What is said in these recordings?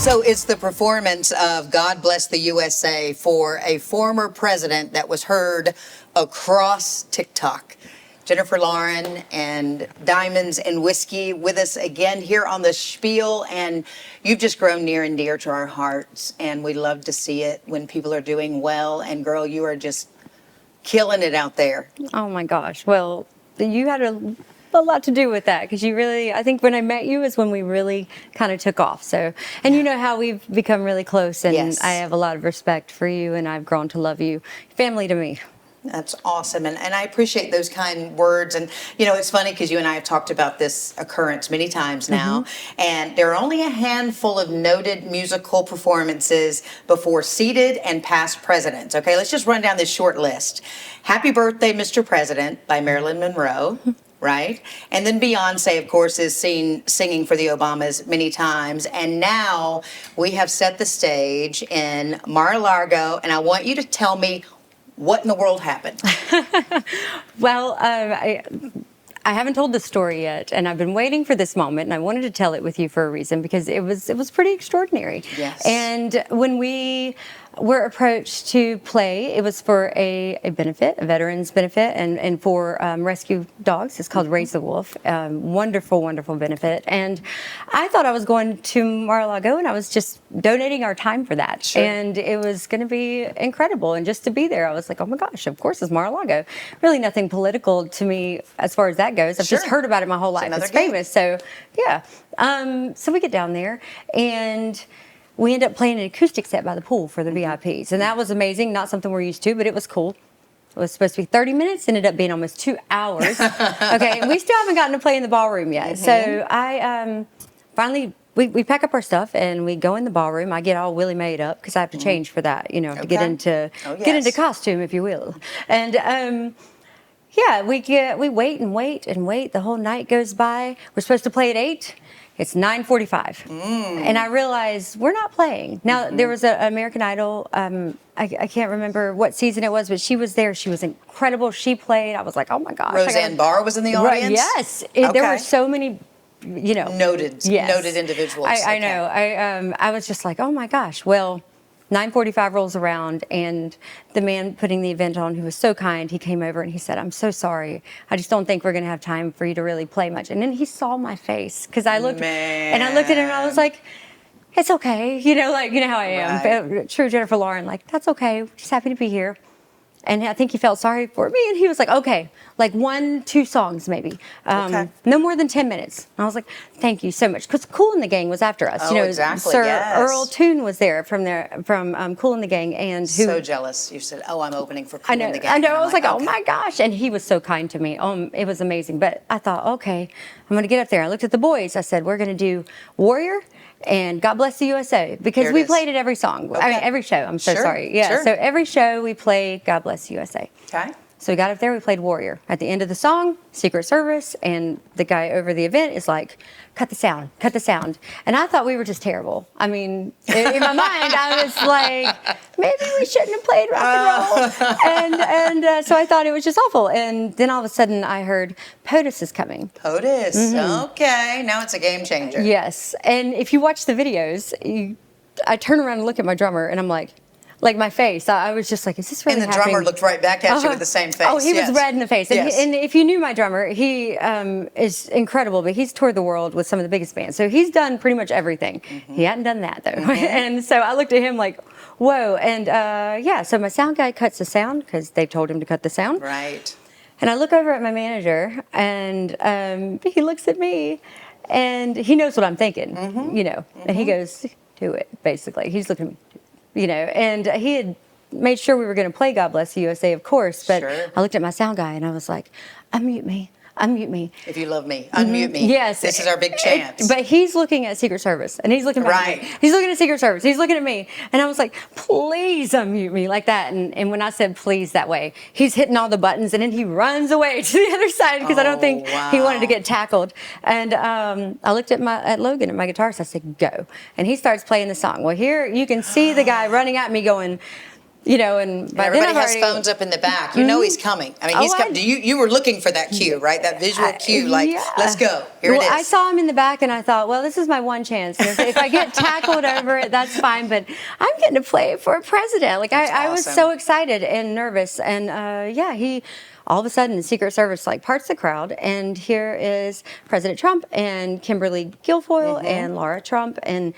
So it's the performance of God Bless the USA for a former president that was heard across TikTok. Jennifer Lauren and Diamonds and Whiskey with us again here on the Spiel, and you've just grown near and dear to our hearts, and we love to see it when people are doing well. And girl, you are just killing it out there. Oh my gosh. Well, you had a lot to do with that, because you really, I think when I met you is when we really kind of took off. So, and you know how we've become really close, and Yes. I have a lot of respect for you, and I've grown to love you. Family to me. That's awesome. And I appreciate those kind words. And, you know, it's funny because you and I have talked about this occurrence many times now. And there are only a handful of noted musical performances before seated and past presidents. Okay, let's just run down this short list. Happy Birthday, Mr. President by Marilyn Monroe. Right? And then Beyonce, of course, is seen singing for the Obamas many times. And now we have set the stage in Mar-a-Lago. And I want you to tell me what in the world happened. Well, I haven't told the story yet, and I've been waiting for this moment, and I wanted to tell it with you for a reason, because it was pretty extraordinary. Yes. And when we were approached to play, it was for a benefit, a veterans benefit, and for rescue dogs. It's called Raise the Wolf. Wonderful, wonderful benefit. And I thought I was going to Mar-a-Lago, and I was just donating our time for that. Sure. And it was going to be incredible. And just to be there, I was like, oh my gosh, of course it's Mar-a-Lago. Really nothing political to me as far as that goes. I've just heard about it my whole life. It's famous. So yeah. So we get down there, and we end up playing an acoustic set by the pool for the VIPs. And that was amazing. Not something we're used to, but it was cool. It was supposed to be 30 minutes, ended up being almost 2 hours. Okay, and we still haven't gotten to play in the ballroom yet. So I finally, we pack up our stuff and we go in the ballroom. I get all Willie made up because I have to change for that, you know, to get into costume, if you will. And yeah, we wait and wait and wait. The whole night goes by. We're supposed to play at 8. It's 9:45, and I realized we're not playing. Now, there was an American Idol, I can't remember what season it was, but she was there. She was incredible. She played. I was like, oh my gosh. Roseanne Barr was in the audience? Right, yes. There were so many, you know. Noted individuals. I know. I was just like, oh my gosh. Well, 9:45 rolls around, and the man putting the event on, who was so kind, he came over and he said, I'm so sorry. I just don't think we're going to have time for you to really play much. And then he saw my face, because I looked and I looked at him and I was like, it's okay. You know, like, you know how I am. Right. True Jennifer Lauren, like, that's okay. Just happy to be here. And I think he felt sorry for me, and he was like, okay, like 1-2 songs maybe. No more than 10 minutes. And I was like, thank you so much. Because Kool and the Gang was after us. Oh, you know, exactly, Sir yes. Earl Toon was there from Kool and the Gang. And who, so jealous. You said, oh, I'm opening for Kool and the Gang. I know. I was like, oh okay. my gosh. And he was so kind to me. It was amazing. But I thought, okay, I'm going to get up there. I looked at the boys. I said, we're going to do Warrior and God Bless the USA, because we played it every song. I mean, every show. I'm so sorry. Yeah. Sure. So every show we play God Bless the USA. Okay. So we got up there, we played Warrior. At the end of the song, Secret Service, and the guy over the event is like, cut the sound, cut the sound. And I thought we were just terrible. I mean, in my mind, I was like, maybe we shouldn't have played rock and roll. And so I thought it was just awful. And then all of a sudden I heard POTUS is coming. POTUS, okay. Now it's a game changer. Yes. And if you watch the videos, I turn around and look at my drummer, and I'm like my face. I was just like, is this really happening? And the drummer looked right back at you with the same face. Oh, he was red in the face. And, and if you knew my drummer, he is incredible, but he's toured the world with some of the biggest bands. So he's done pretty much everything. He hadn't done that, though. And so I looked at him like, whoa. And yeah, so my sound guy cuts the sound, because they've told him to cut the sound. Right. And I look over at my manager, and he looks at me, and he knows what I'm thinking, you know. And he goes, do it, basically. He's looking at me. You know, and he had made sure we were going to play God Bless the USA, of course, but I looked at my sound guy and I was like, unmute me. Unmute me. If you love me, unmute me. Yes. This is our big chance. But he's looking at Secret Service, and he's looking back at me. He's looking at Secret Service. He's looking at me. And I was like, please unmute me, like that. And when I said please that way, he's hitting all the buttons, and then he runs away to the other side, because I don't think he wanted to get tackled. And I looked at Logan, at my guitarist. I said, go. And he starts playing the song. Well, here you can see the guy running at me going, And by then everybody I've has already, phones up in the back. You know he's coming. I mean, he's coming. You were looking for that cue, right? That visual cue, like, let's go. Here it is. I saw him in the back, and I thought, well, this is my one chance. And if I get tackled over it, that's fine. But I'm getting to play for a president. Like, I was so excited and nervous. And he all of a sudden, the Secret Service parts the crowd, and here is President Trump and Kimberly Guilfoyle and Laura Trump and.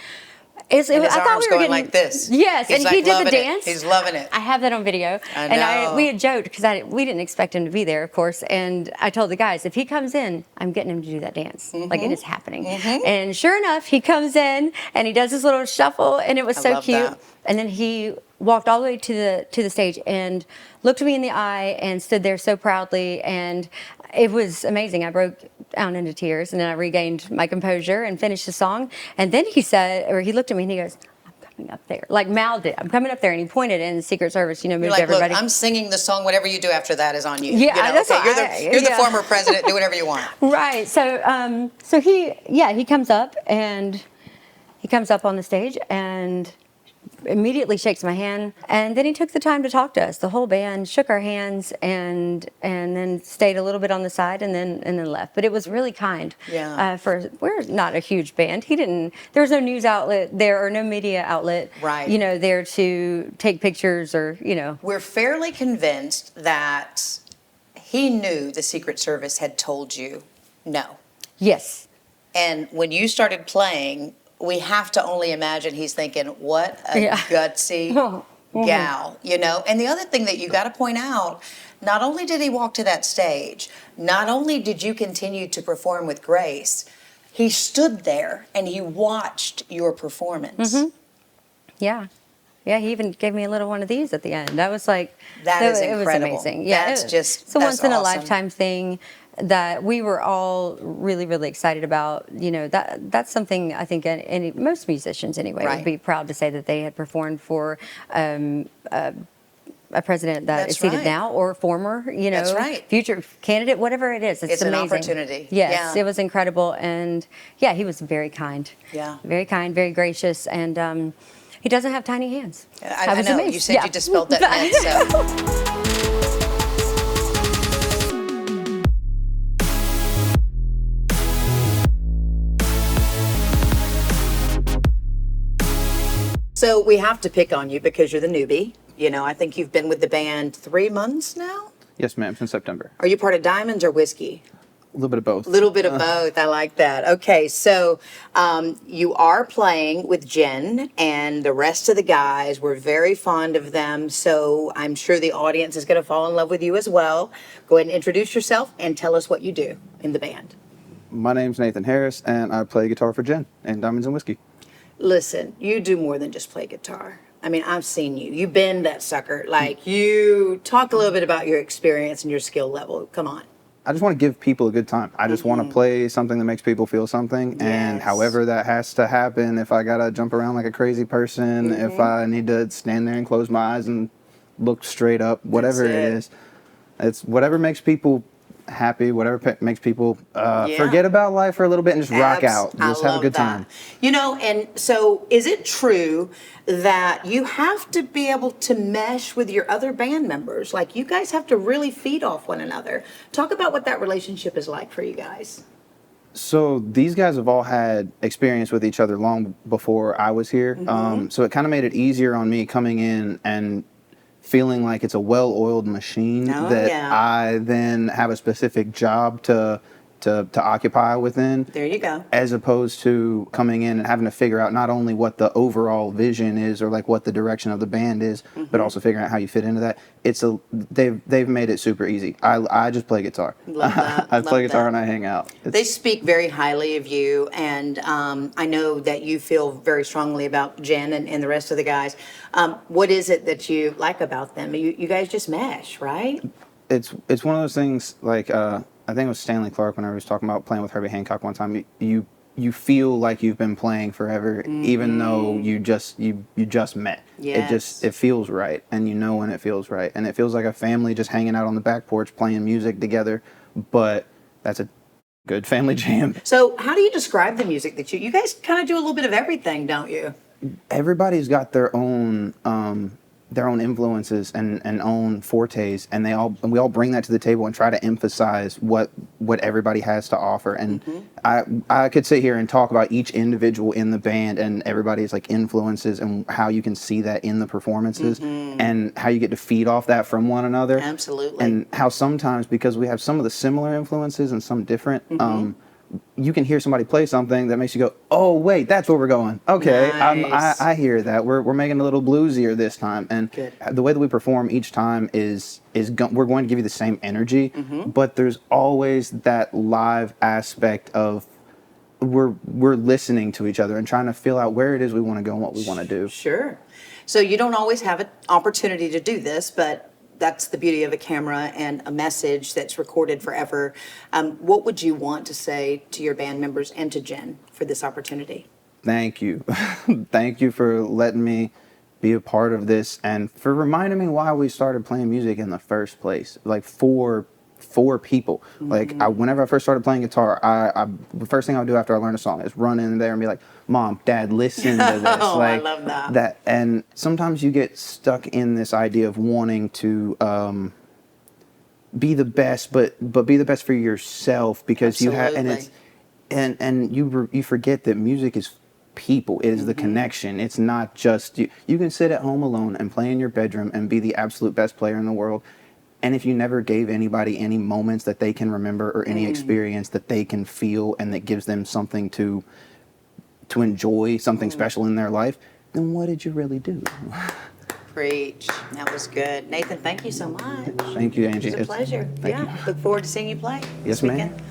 His arms going like this. Yes, he's and he did the dance. He's loving it. I have that on video. I know. And we had joked because we didn't expect him to be there, of course. And I told the guys, if he comes in, I'm getting him to do that dance. Like, it is happening. And sure enough, he comes in and he does this little shuffle, and it was so cute. That. And then he walked all the way to the stage and looked me in the eye and stood there so proudly, and it was amazing. I broke down into tears, and then I regained my composure and finished the song. And then he looked at me and he goes, "I'm coming up there." Like, mouthed it, "I'm coming up there." And he pointed in the Secret Service, moved You're like, everybody. "Look, I'm singing the song. Whatever you do after that is on you." Yeah, that's okay, you're the former president. Do whatever you want. Right. So he comes up on the stage and immediately shakes my hand, and then he took the time to talk to us. The whole band shook our hands and then stayed a little bit on the side and then left. But it was really kind. Yeah. We're not a huge band. There was no news outlet there or no media outlet. Right. There to take pictures or. We're fairly convinced that he knew the Secret Service had told you no. Yes. And when you started playing, we have to only imagine he's thinking, what a gutsy gal, And the other thing that you got to point out, not only did he walk to that stage, not only did you continue to perform with grace, he stood there and he watched your performance. Yeah. Yeah, he even gave me a little one of these at the end. That was like... That is incredible. It was amazing. Yeah, it's a once-in-a-lifetime thing that we were all really, really excited about. That's something I think most musicians anyway would be proud to say that they had performed for a president that is seated now or former, That's right. future candidate, whatever it is. It's amazing. An opportunity. Yes, it was incredible. And he was very kind. Yeah. Very kind, very gracious, and he doesn't have tiny hands. I know. Amazed. You said you dispelled that myth, so... So we have to pick on you because you're the newbie. I think you've been with the band 3 months now? Yes, ma'am, since September. Are you part of Diamonds or Whiskey? A little bit of both. A little bit of both. I like that. Okay, so you are playing with Jen, and the rest of the guys, we're very fond of them, so I'm sure the audience is going to fall in love with you as well. Go ahead and introduce yourself and tell us what you do in the band. My name's Nathan Harris, and I play guitar for Jen in Diamonds and Whiskey. Listen, you do more than just play guitar. I mean, I've seen you. You bend that sucker. Like, you talk a little bit about your experience and your skill level. Come on. I just want to give people a good time. I just want to play something that makes people feel something. And however that has to happen, if I got to jump around like a crazy person, if I need to stand there and close my eyes and look straight up, whatever it is, it's whatever makes people happy, whatever makes people forget about life for a little bit and just rock out. Just have a good time. And so is it true that you have to be able to mesh with your other band members? Like, you guys have to really feed off one another. Talk about what that relationship is like for you guys. So these guys have all had experience with each other long before I was here. So it kind of made it easier on me coming in and feeling like it's a well-oiled machine I then have a specific job to occupy within. There you go. As opposed to coming in and having to figure out not only what the overall vision is or like what the direction of the band is, but also figuring out how you fit into that. They've made it super easy. I just play guitar. Love that. I play guitar and I hang out. They speak very highly of you, and I know that you feel very strongly about Jen and the rest of the guys. What is it that you like about them? You guys just mesh, right? It's one of those things like I think it was Stanley Clark when I was talking about playing with Herbie Hancock one time. You feel like you've been playing forever, even though you just met. Yes. It feels right, and when it feels right, and it feels like a family just hanging out on the back porch playing music together. But that's a good family jam. So how do you describe the music that you guys kind of do a little bit of everything, don't you? Everybody's got their own their own influences and own fortes, and we all bring that to the table and try to emphasize what everybody has to offer. And I could sit here and talk about each individual in the band and everybody's like influences and how you can see that in the performances and how you get to feed off that from one another. Absolutely. And how sometimes, because we have some of the similar influences and some different, you can hear somebody play something that makes you go, oh wait, that's where we're going. Okay, Nice. I hear that. We're making it a little bluesier this time. And Good. the way that we perform each time is we're going to give you the same energy, but there's always that live aspect of we're listening to each other and trying to feel out where it is we want to go and what we want to do. Sure. So you don't always have an opportunity to do this, but that's the beauty of a camera and a message that's recorded forever. What would you want to say to your band members and to Jen for this opportunity? Thank you. Thank you for letting me be a part of this and for reminding me why we started playing music in the first place. Like for people. Like whenever I first started playing guitar, the first thing I would do after I learned a song is run in there and be like, Mom, Dad, listen to this. Oh, like, I love that. And sometimes you get stuck in this idea of wanting to be the best, but be the best for yourself because you have, and it's and you forget that music is people. It is the connection. It's not just you. You can sit at home alone and play in your bedroom and be the absolute best player in the world. And if you never gave anybody any moments that they can remember or any experience that they can feel and that gives them something to enjoy, something special in their life, then what did you really do? Preach. That was good. Nathan, thank you so much. Thank you, Angie. It was a pleasure. Look forward to seeing you play. Yes, this ma'am. weekend.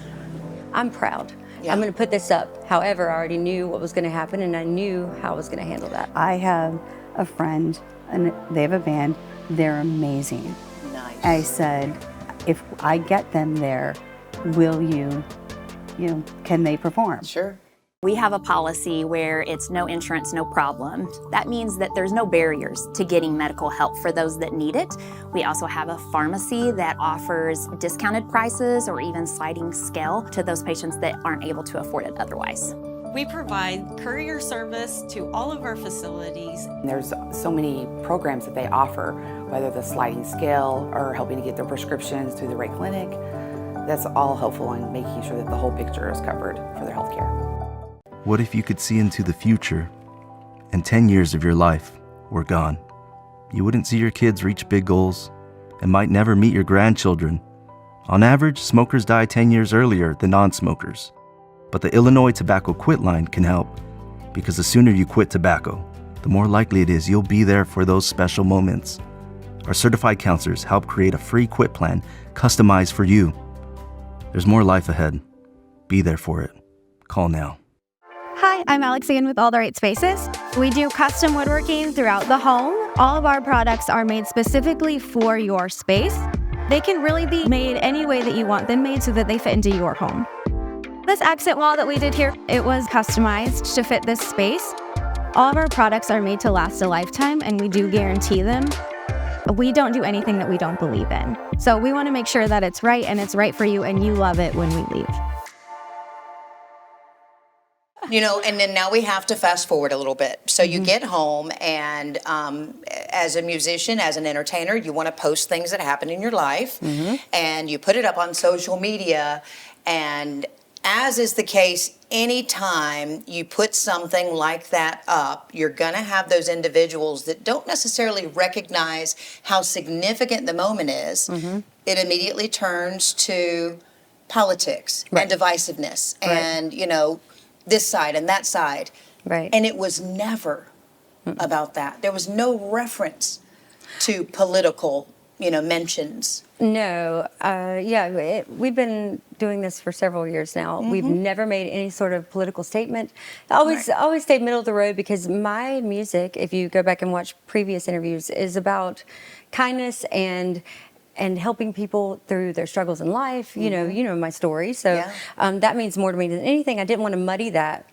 I'm proud. Yeah. I'm going to put this up. However, I already knew what was going to happen, and I knew how I was going to handle that. I have a friend, and they have a band. They're amazing. Nice. I said, if I get them there, will you can they perform? Sure. We have a policy where it's no insurance, no problem. That means that there's no barriers to getting medical help for those that need it. We also have a pharmacy that offers discounted prices or even sliding scale to those patients that aren't able to afford it otherwise. We provide courier service to all of our facilities. There's so many programs that they offer, whether the sliding scale or helping to get their prescriptions through the right clinic. That's all helpful in making sure that the whole picture is covered for their health care. What if you could see into the future and 10 years of your life were gone? You wouldn't see your kids reach big goals and might never meet your grandchildren. On average, smokers die 10 years earlier than non-smokers. But the Illinois Tobacco Quit Line can help, because the sooner you quit tobacco, the more likely it is you'll be there for those special moments. Our certified counselors help create a free quit plan customized for you. There's more life ahead. Be there for it. Call now. Hi, I'm Alex again with All the Right Spaces. We do custom woodworking throughout the home. All of our products are made specifically for your space. They can really be made any way that you want them made so that they fit into your home. This accent wall that we did here, it was customized to fit this space. All of our products are made to last a lifetime, and we do guarantee them. We don't do anything that we don't believe in. So we want to make sure that it's right and it's right for you and you love it when we leave. You know, and then now we have to fast forward a little bit. So you get home and as a musician, as an entertainer, you want to post things that happen in your life and you put it up on social media. And as is the case, anytime you put something like that up, you're going to have those individuals that don't necessarily recognize how significant the moment is. It immediately turns to politics and divisiveness and, you know, this side and that side. Right. And it was never about that. There was no reference to political, you know, mentions. No, we've been doing this for several years now. We've never made any sort of political statement. I always stayed middle of the road because my music, if you go back and watch previous interviews, is about kindness and helping people through their struggles in life. You know my story. So that means more to me than anything. I didn't want to muddy that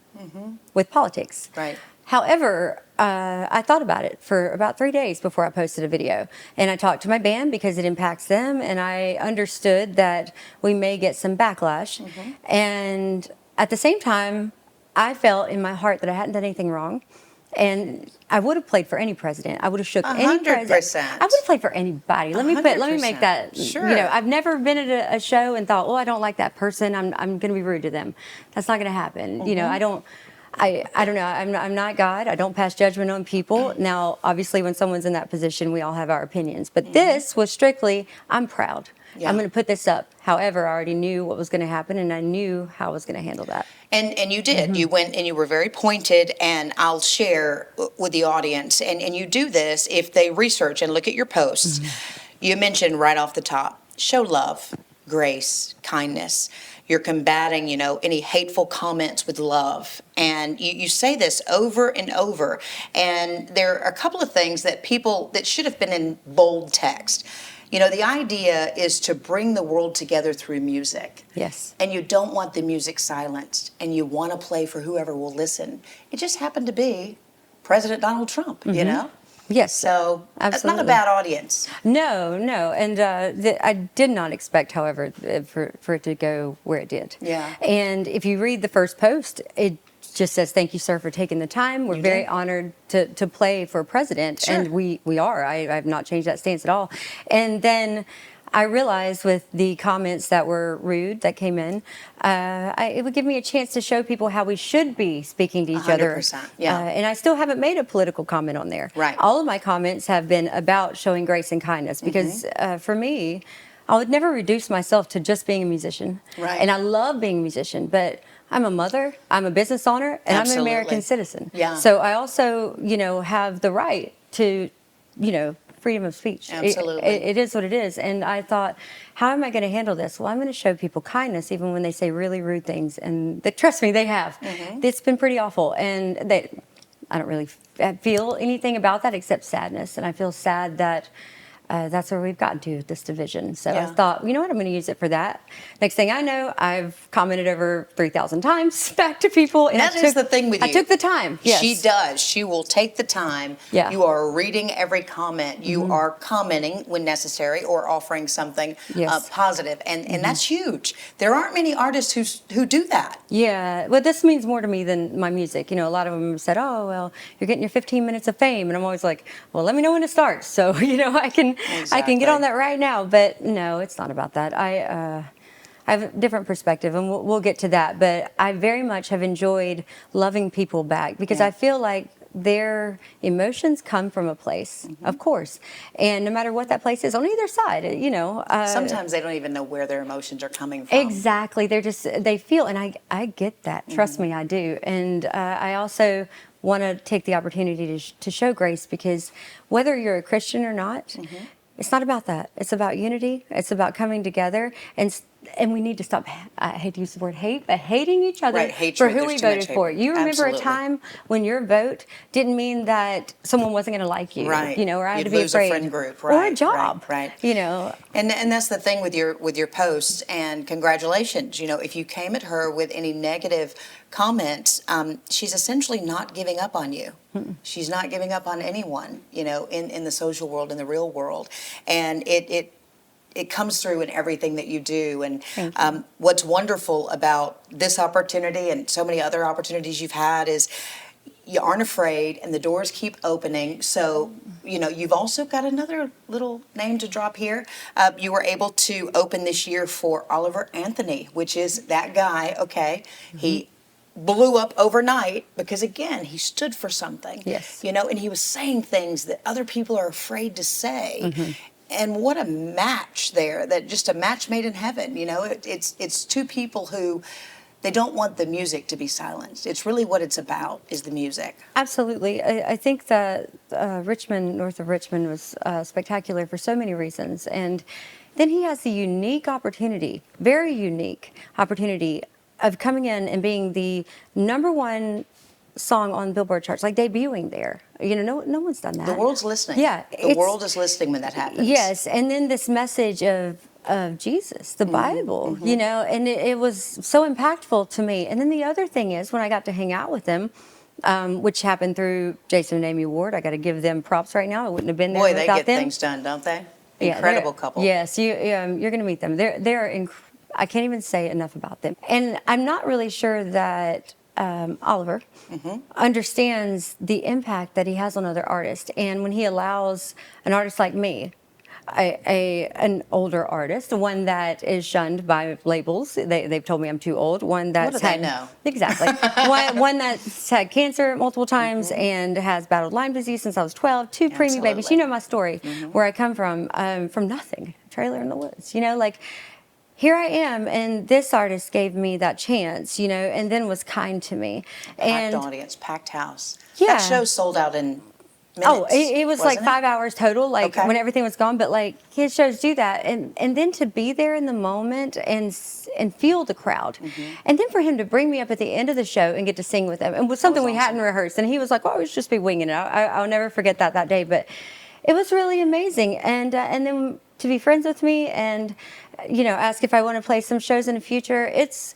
with politics. Right. However, I thought about it for about 3 days before I posted a video. And I talked to my band because it impacts them. And I understood that we may get some backlash. And at the same time, I felt in my heart that I hadn't done anything wrong. And I would have played for any president. I would have shook any president. 100%. I would have played for anybody. Let me make that. Sure. You know, I've never been at a show and thought, oh, I don't like that person. I'm going to be rude to them. That's not going to happen. You know, I don't know. I'm not God. I don't pass judgment on people. Now, obviously, when someone's in that position, we all have our opinions. But this was strictly, I'm proud. Yeah. I'm going to put this up. However, I already knew what was going to happen, and I knew how I was going to handle that. And you did. You went and you were very pointed, and I'll share with the audience. And you do this if they research and look at your posts. You mentioned right off the top, show love, grace, kindness. You're combating, you know, any hateful comments with love. And you say this over and over. And there are a couple of things that should have been in bold text. You know, the idea is to bring the world together through music. Yes. And you don't want the music silenced, and you want to play for whoever will listen. It just happened to be President Donald Trump, you know? Yes. So absolutely. That's not a bad audience. No. And I did not expect, however, for it to go where it did. Yeah. And if you read the first post, it just says, thank you, sir, for taking the time. We're very honored to play for president. Sure. And we are. I have not changed that stance at all. And then I realized with the comments that were rude that came in, it would give me a chance to show people how we should be speaking to each 100%, other. yeah. And I still haven't made a political comment on there. Right. All of my comments have been about showing grace and kindness because for me, I would never reduce myself to just being a musician. Right. And I love being a musician, but I'm a mother, I'm a business owner, and Absolutely. I'm an American citizen. Yeah. So I also, you know, have the right to, you know, freedom of speech. Absolutely. It is what it is. And I thought, how am I going to handle this? Well, I'm going to show people kindness even when they say really rude things. And trust me, they have. It's been pretty awful. And I don't really feel anything about that except sadness. And I feel sad that that's where we've gotten to, this division. So I thought, you know what, I'm going to use it for that. Next thing I know, I've commented over 3,000 times back to people. And that is the thing with you. I took the time. Yes. She does. She will take the time. Yeah. You are reading every comment. You are commenting when necessary or offering something positive. And that's huge. There aren't many artists who do that. Yeah. Well, this means more to me than my music. You know, a lot of them said, oh, well, you're getting your 15 minutes of fame. And I'm always like, well, let me know when it starts. So, you know, I can get on that right now. But no, it's not about that. I have a different perspective, and we'll get to that. But I very much have enjoyed loving people back because I feel like their emotions come from a place, of course. And no matter what that place is, on either side, you know. Sometimes they don't even know where their emotions are coming from. Exactly. They feel, and I get that. Trust me, I do. And I also want to take the opportunity to show grace because whether you're a Christian or not, it's not about that. It's about unity. It's about coming together, and we need to stop. I hate to use the word hate, but hating each other for who we voted for. You remember a time when your vote didn't mean that someone wasn't going to like you, right? You know, or I had You'd to be lose afraid, a friend group, right? or a job, right? You know, and that's the thing with your posts. And congratulations. You know, if you came at her with any negative comments, she's essentially not giving up on you. She's not giving up on anyone, you know, in the social world, in the real world. And it comes through in everything that you do. And what's wonderful about this opportunity and so many other opportunities you've had is you aren't afraid and the doors keep opening. So, you know, you've also got another little name to drop here. You were able to open this year for Oliver Anthony, which is that guy, okay? He blew up overnight because, again, he stood for something. Yes. You know, and he was saying things that other people are afraid to say. And what a match there, that just a match made in heaven. You know, it's two people who, they don't want the music to be silenced. It's really what it's about, is the music. Absolutely. I think that Richmond, north of Richmond, was spectacular for so many reasons. And then he has the unique opportunity, very unique opportunity, of coming in and being the #1 song on Billboard charts, like debuting there. You know, no one's done that. The world's listening. Yeah. The world is listening when that happens. Yes. And then this message of Jesus, the Bible, you know, and it was so impactful to me. And then the other thing is, when I got to hang out with him, which happened through Jason and Amy Ward, I got to give them props right now. I wouldn't have been there without them. Boy, they get things done, don't they? Incredible couple. Yes, you're going to meet them. They're I can't even say enough about them. And I'm not really sure that Oliver, understands the impact that he has on other artists. And when he allows an artist like me, an older artist, one that is shunned by labels. They've told me I'm too old. One that's what do they know? Exactly. one that's had cancer multiple times and has battled Lyme disease since I was 12. Two preemie babies. You know my story, where I come from nothing. Trailer in the woods. Like, here I am, and this artist gave me that chance, and then was kind to me. Packed audience, packed house. Yeah. That show sold out in minutes. Oh, it was like 5 hours total, when everything was gone. But his shows do that, and then to be there in the moment and feel the crowd, and then for him to bring me up at the end of the show and get to sing with him, and was something we hadn't rehearsed, and he was like, "Oh, I was just be winging it." I'll never forget that day, but it was really amazing, and then to be friends with me and ask if I want to play some shows in the future. It's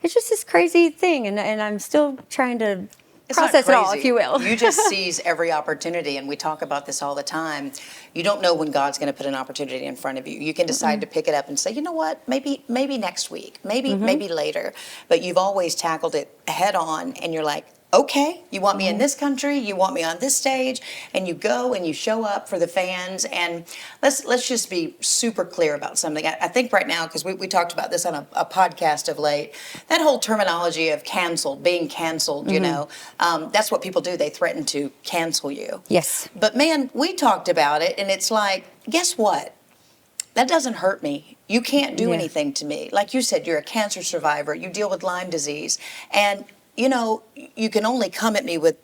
just this crazy thing, and I'm still trying to process it all, if you will. You just seize every opportunity, and we talk about this all the time. You don't know when God's going to put an opportunity in front of you. You can decide to pick it up and say, you know what, maybe next week, maybe later. But you've always tackled it head on, and you're like, okay, you want me in this country, you want me on this stage, and you go and you show up for the fans. And let's just be super clear about something. I think right now, because we talked about this on a podcast of late, that whole terminology of being canceled, that's what people do. They threaten to cancel you. Yes. But man, we talked about it, and it's like, guess what? That doesn't hurt me. You can't do anything to me. Like you said, you're a cancer survivor. You deal with Lyme disease. And you can only come at me with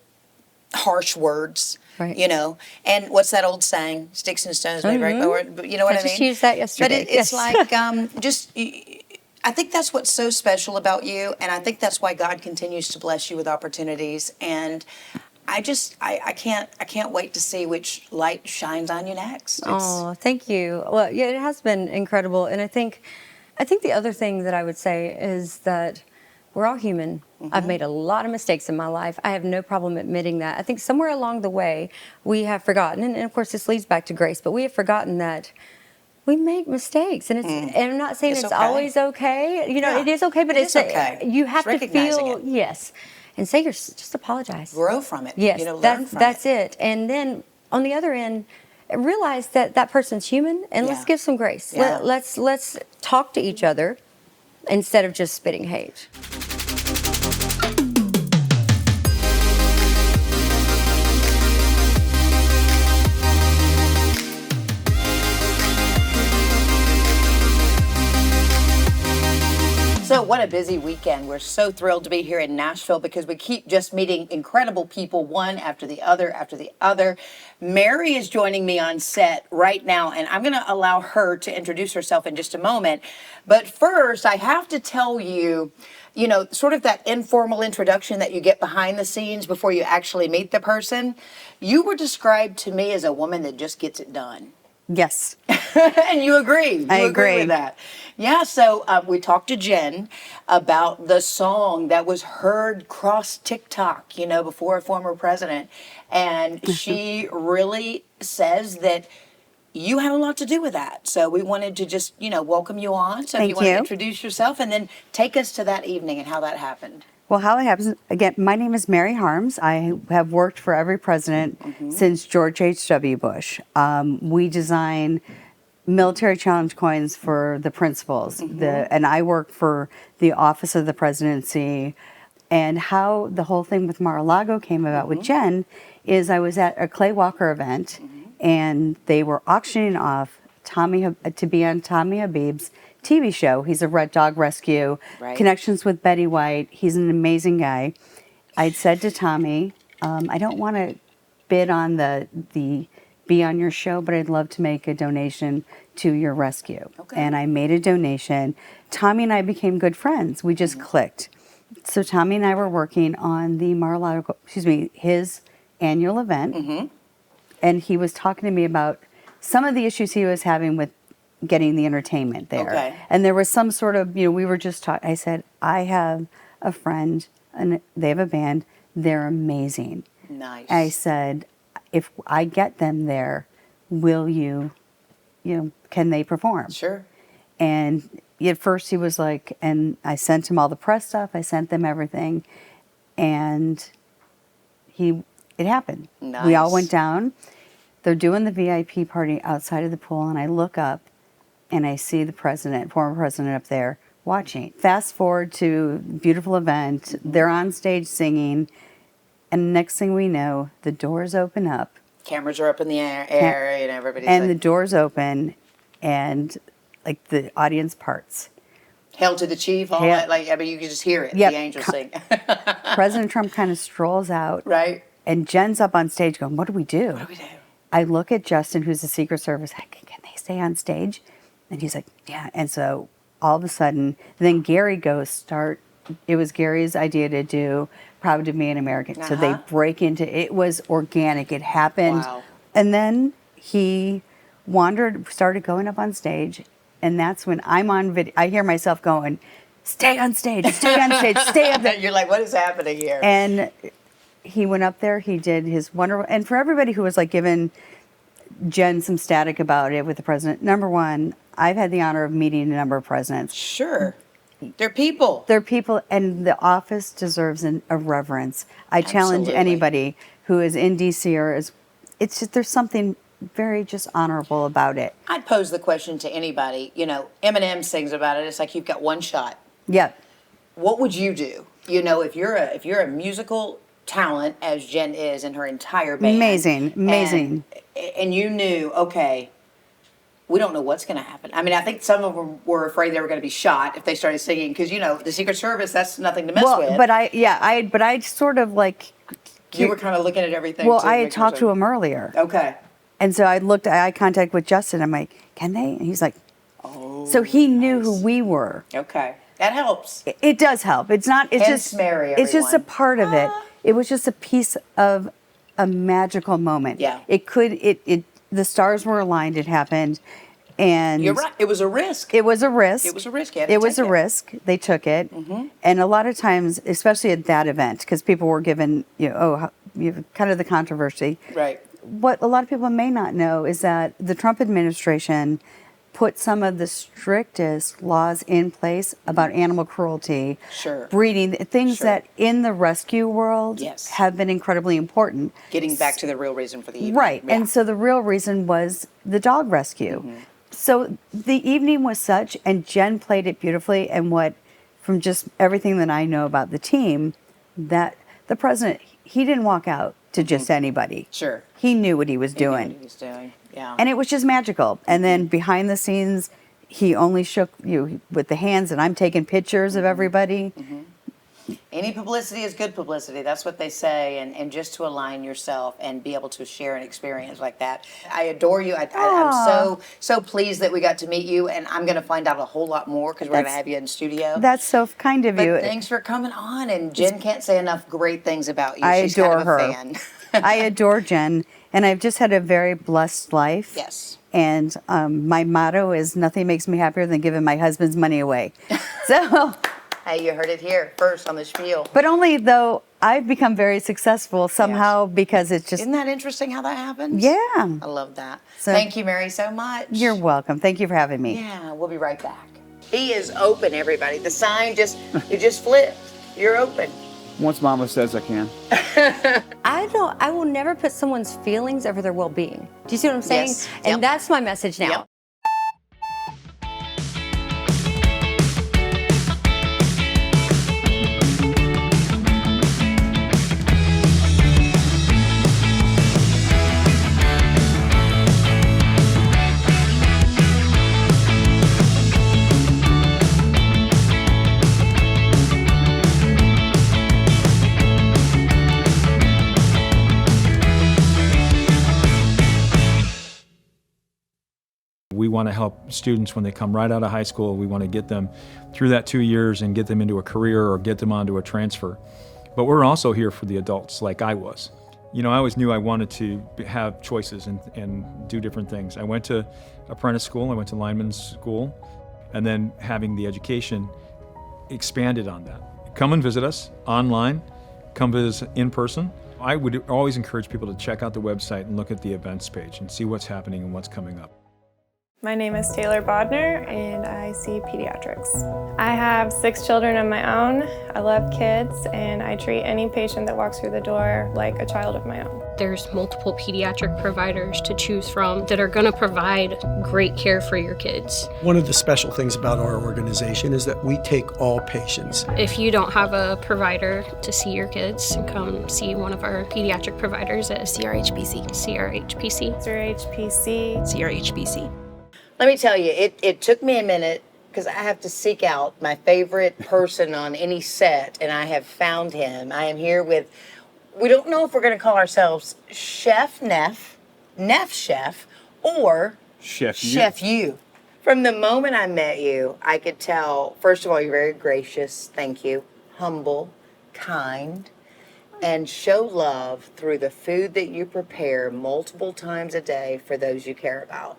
harsh words, right. And what's that old saying? Sticks and stones may break my word, but you know what I mean? I just used that yesterday. But it's like, I think that's what's so special about you, and I think that's why God continues to bless you with opportunities, and I can't wait to see which light shines on you next. Oh, thank you. Well, yeah, it has been incredible, and I think the other thing that I would say is that we're all human. I've made a lot of mistakes in my life. I have no problem admitting that. I think somewhere along the way, we have forgotten, and of course this leads back to grace, but we have forgotten that we make mistakes, and and I'm not saying it's always okay. It is okay, but it's okay. You have to feel, yes, and say just apologize. Grow from it. Yes, learn from that's it. And then on the other end, realize that person's human, and let's give some grace. Yeah. Let's talk to each other instead of just spitting hate. So what a busy weekend. We're so thrilled to be here in Nashville because we keep just meeting incredible people, one after the other after the other. Mary is joining me on set right now, and I'm going to allow her to introduce herself in just a moment. But first, I have to tell you, sort of that informal introduction that you get behind the scenes before you actually meet the person. You were described to me as a woman that just gets it done. Yes. And you agree. I agree with that. Yeah, so we talked to Jen about the song that was heard cross TikTok, before a former president. And she really says that you had a lot to do with that. So we wanted to just, welcome you on. So if you want to introduce yourself and then take us to that evening and how that happened. Well, how it happens, again, my name is Mary Harms. I have worked for every president since George H.W. Bush. We design military challenge coins for the principals, and I work for the Office of the Presidency. And how the whole thing with Mar-a-Lago came about with Jen is I was at a Clay Walker event, and they were auctioning off to be on Tommy Habib's TV show. He's a Red Dog Rescue, connections with Betty White. He's an amazing guy. I'd said to Tommy, I don't want to bid on the be on your show, but I'd love to make a donation to your rescue. And I made a donation. Tommy and I became good friends. We just clicked. So Tommy and I were working on the Mar-a-Lago, his annual event. And he was talking to me about some of the issues he was having with getting the entertainment there. And there was some sort of, we were just talking. I said, I have a friend, and they have a band. They're amazing. Nice. I said, if I get them there, will can they perform? Sure. And at first he was like, and I sent him all the press stuff. I sent them everything. and it happened. Nice. We all went down. They're doing the VIP party outside of the pool, and I look up and I see the president, former president, up there watching. Fast forward to beautiful event. They're on stage singing, and next thing we know, the doors open up. Cameras are up in the air and everybody's and like, the doors open, and like the audience parts. Hail to the chief, all Hail- that. Like, I mean, you can just hear it. Yep. The angels sing. President Trump kind of strolls out, Right? and Jen's up on stage going, "What do we do?" What do we do? I look at Justin, who's the Secret Service. Can they stay on stage? And he's like, "Yeah." And so all of a sudden, then Gary goes, it was Gary's idea to do Proud to Be an American. So they break into, it was organic. It happened. Wow. And then he started going up on stage. And that's when I'm on video. I hear myself going, "Stay on stage, stay on stage, stay up there." You're like, what is happening here? And he went up there, he did his wonderful, and for everybody who was like giving Jen some static about it with the president, number one, I've had the honor of meeting a number of presidents. Sure. They're people. They're people, and the office deserves a reverence. I challenge Absolutely. anybody who is in DC it's just, there's something very just honorable about it. I'd pose the question to anybody. You know, Eminem sings about it. It's like you've got one shot. Yep. What would you do? You know, if you're a musical talent, as Jen is in her entire band. Amazing. And you knew, okay, we don't know what's going to happen. I mean, I think some of them were afraid they were going to be shot if they started singing, because, you know, the Secret Service, that's nothing to mess with. But I sort of like. You were kind of looking at everything. Well, to I had make talked to sure. him earlier. Okay. And so I looked at eye contact with Justin. I'm like, "Can they?" And he's like, "Oh." So he knew who we were. Okay. That helps. It does help. It's not. It's Hence just. Mary, It's just a everyone. part of it. It was just a piece of a magical moment. Yeah. It could. It. The stars were aligned. It happened, and You're right. It was a risk. It was a risk. It was a risk. You had to It was take a risk. They took it, and a lot of times, especially at that event, because people were given, kind of the controversy. Right. What a lot of people may not know is that the Trump administration put some of the strictest laws in place about animal cruelty, Sure. breeding, things Sure. that in the rescue world Yes. have been incredibly important. Getting back to the real reason for the evening. Right. Yeah. And so the real reason was the dog rescue. So the evening was such, and Jen played it beautifully. And from just everything that I know about the team, that the president, he didn't walk out to just anybody. Sure. He knew what he was He knew doing. what he was doing. Yeah. And it was just magical. And then behind the scenes, he only shook you with the hands, and I'm taking pictures of everybody. Any publicity is good publicity. That's what they say. And just to align yourself and be able to share an experience like that. I adore you. I'm so pleased that we got to meet you. And I'm going to find out a whole lot more because we're going to have you in studio. That's so kind of you. But thanks for coming on. And Jen can't say enough great things about you. I She's adore kind of her. a fan. I adore Jen, and I've just had a very blessed life. Yes. And my motto is nothing makes me happier than giving my husband's money away. So, Hey, you heard it here first on the Spiel. but only though I've become very successful somehow because it's just, Isn't that interesting how that happens? yeah. I love that. So- Thank you, Mary, so much. You're welcome. Thank you for having me. Yeah, we'll be right back. He is open, everybody. The sign it just flipped. You're open. Once Mama says I can. I will never put someone's feelings over their well-being. Do you see what I'm saying? Yes. And Yep. that's my message now. Yep. We want to help students when they come right out of high school. We want to get them through that 2 years and get them into a career or get them onto a transfer. But we're also here for the adults, like I was. You know, I always knew I wanted to have choices and do different things. I went to apprentice school, I went to lineman's school, and then having the education expanded on that. Come and visit us online, come visit us in person. I would always encourage people to check out the website and look at the events page and see what's happening and what's coming up. My name is Taylor Bodner, and I see pediatrics. I have 6 children of my own. I love kids, and I treat any patient that walks through the door like a child of my own. There's multiple pediatric providers to choose from that are going to provide great care for your kids. One of the special things about our organization is that we take all patients. If you don't have a provider to see your kids, come see one of our pediatric providers at CRHPC. CRHPC. CRHPC. CRHPC. Let me tell you, it took me a minute because I have to seek out my favorite person on any set, and I have found him. I am here with, we don't know if we're going to call ourselves Chef Neph, Neph Chef, or Chef You. From the moment I met you, I could tell, first of all, you're very gracious, thank you, humble, kind, and show love through the food that you prepare multiple times a day for those you care about.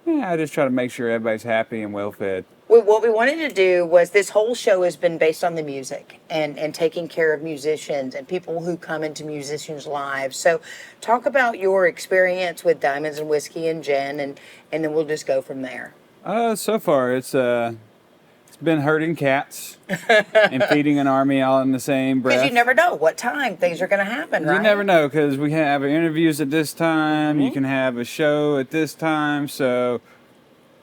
Yeah, I just try to make sure everybody's happy and well fed. What we wanted to do was, this whole show has been based on the music and taking care of musicians and people who come into musicians' lives. So talk about your experience with Diamonds and Whiskey and Gin, and then we'll just go from there. So far, it's been herding cats and feeding an army all in the same breath. Because you never know what time things are going to happen, right? You never know, because we have interviews at this time. You can have a show at this time. So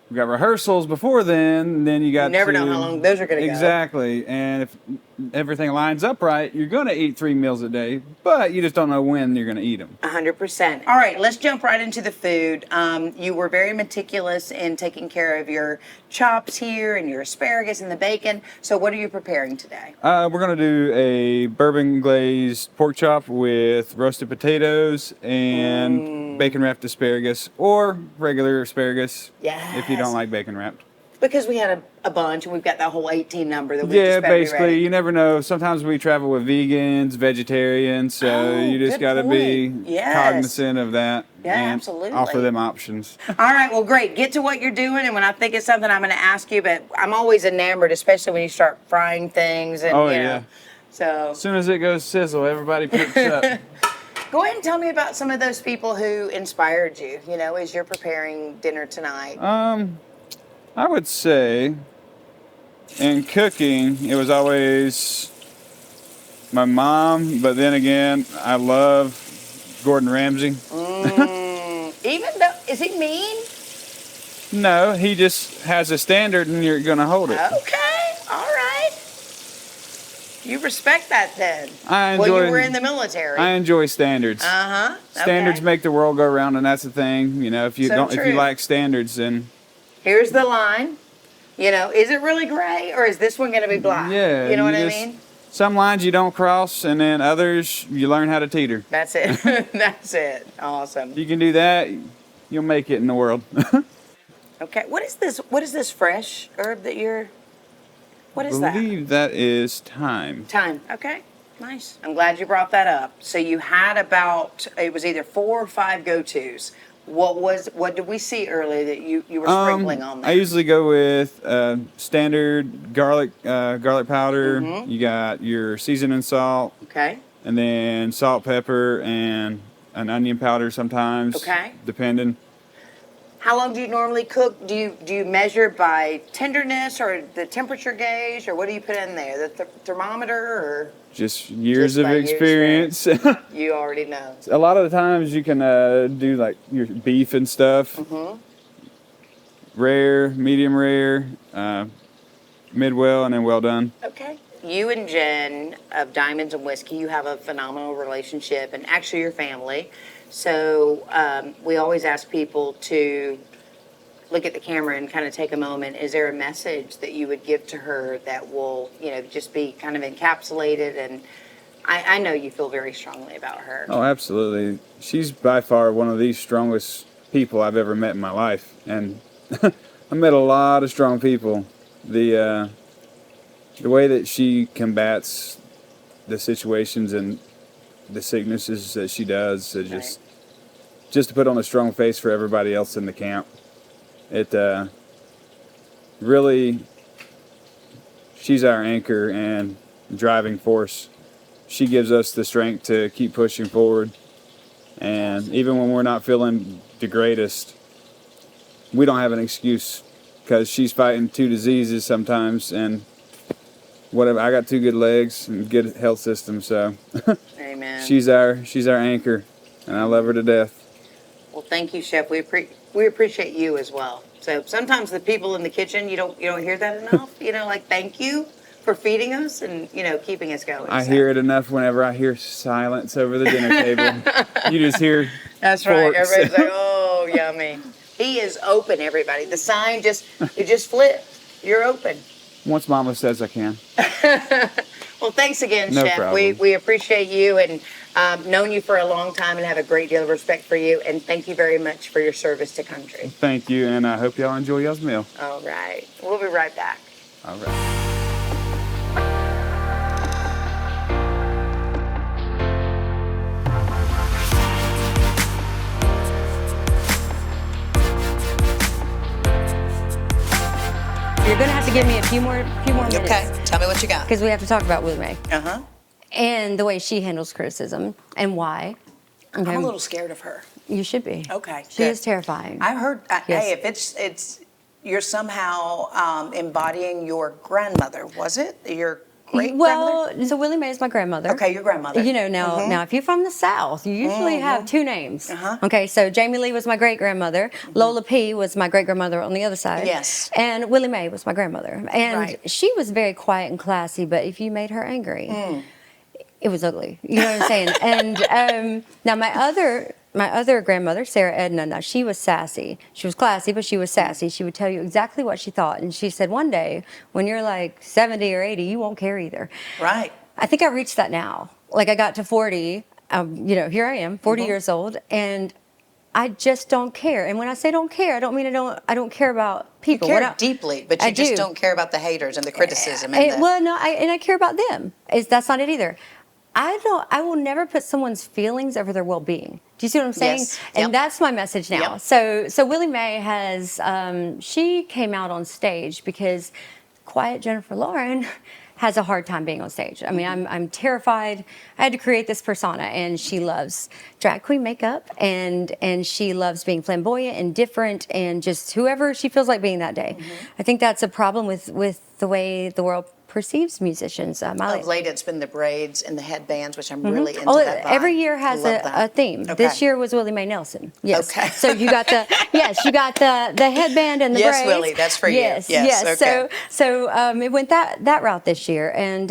we got rehearsals before then. And then you never know how long those are going to go. Exactly. And if everything lines up right, you're going to eat 3 meals a day, but you just don't know when you're going to eat them. 100%. All right, let's jump right into the food. You were very meticulous in taking care of your chops here and your asparagus and the bacon. So what are you preparing today? We're going to do a bourbon glazed pork chop with roasted potatoes and bacon wrapped asparagus, or regular asparagus if you don't like bacon wrapped. Because we had a bunch, and we've got that whole 18 number that we just basically, you never know. Sometimes we travel with vegans, vegetarians, so you just got to be cognizant of that and absolutely. Offer them options. All right, well, great. Get to what you're doing, and when I think of something, I'm going to ask you, but I'm always enamored, especially when you start frying things. And, you know, so as soon as it goes sizzle, everybody picks up. Go ahead and tell me about some of those people who inspired you, you know, as you're preparing dinner tonight. I would say in cooking, it was always my mom, but then again, I love Gordon Ramsay. Even though, is he mean? No, he just has a standard and you're going to hold it. Okay, all right. You respect that then. Well, you were in the military. I enjoy standards. Okay. Standards make the world go round, and that's the thing. You know, if you if you like standards, then here's the line. You know, is it really gray, or is this one going to be black? Yeah. You know what I mean? Some lines you don't cross, and then others you learn how to teeter. That's it. That's it. Awesome. If you can do that, you'll make it in the world. Okay. What is this? What is this fresh herb that you're? What is that? I believe that is thyme. Thyme. Okay. Nice. I'm glad you brought that up. So you had about, it was either 4 or 5 go-tos. What did we see earlier that you were sprinkling on there? I usually go with standard garlic powder. You got your seasoning salt. Okay. And then salt, pepper, and an onion powder sometimes. Okay. Depending. How long do you normally cook? Do you measure by tenderness or the temperature gauge, or what do you put in there? The thermometer, or just years of experience? You already know. A lot of the times you can do like your beef and stuff. Rare, medium rare, mid-well, and then well done. Okay. You and Jen of Diamonds and Whiskey, you have a phenomenal relationship, and actually your family. So we always ask people to look at the camera and kind of take a moment. Is there a message that you would give to her that will, you know, just be kind of encapsulated? And I know you feel very strongly about her. Oh, absolutely. She's by far one of the strongest people I've ever met in my life. And I met a lot of strong people. The way that she combats the situations and the sicknesses that she does, just to put on a strong face for everybody else in the camp. It really, she's our anchor and driving force. She gives us the strength to keep pushing forward. And even when we're not feeling the greatest, we don't have an excuse because she's fighting 2 diseases sometimes, and whatever. I got 2 good legs and good health system, so Amen. she's our anchor, and I love her to death. Well, thank you, Chef. We appreciate you as well. So sometimes the people in the kitchen, you don't hear that enough. Like thank you for feeding us and keeping us going. I hear it enough whenever I hear silence over the dinner table. You just hear. That's forks. right. Everybody's like, oh, yummy. He is open, everybody. The sign just flipped. You're open. Once Mama says I can. Well, thanks again, No Chef. problem. We appreciate you and known you for a long time and have a great deal of respect for you. And thank you very much for your service to country. Thank you, and I hope y'all enjoy y'all's meal. All right. We'll be right back. All right. You're going to have to give me a few more minutes. Okay. Tell me what you got. Because we have to talk about Willie Mae. Uh-huh. And the way she handles criticism and why. Okay. I'm a little scared of her. You should be. Okay. She is terrifying. I heard, Yes. hey, if it's you're somehow embodying your grandmother, was it? Your great grandmother? Well, so Willie Mae is my grandmother. Okay, your grandmother. Now if you're from the South, you usually have 2 names. Uh-huh. Okay, so Jamie Lee was my great grandmother. Lola P was my great grandmother on the other side. Yes. And Willie Mae was my grandmother. And Right. she was very quiet and classy, but if you made her angry, it was ugly. You know what I'm saying? And now my other grandmother, Sarah Edna, now she was sassy. She was classy, but she was sassy. She would tell you exactly what she thought. And she said, one day, when you're like 70 or 80, you won't care either. Right. I think I reached that now. Like I got to 40, here I am, 40 years old, and I just don't care. And when I say don't care, I don't mean I don't care about people. You care deeply, but you just do. don't care about the haters and the criticism. I care about them. That's not it either. I will never put someone's feelings over their well-being. Do you see what I'm saying? Yes. And Yep. that's my message now. Yep. So Willie Mae has, she came out on stage because quiet Jennifer Lauren has a hard time being on stage. I mean, I'm terrified. I had to create this persona, and she loves drag queen makeup, and she loves being flamboyant and different, and just whoever she feels like being that day. I think that's a problem with the way the world perceives musicians. Of late, it's been the braids and the headbands, which I'm really into that vibe. Every year has I love that. a theme. Okay. This year was Willie Mae Nelson. Yes. Okay. So you got the the headband and the Yes, braids. Willie, that's for you. Yes. Yes, okay. So it went that route this year, and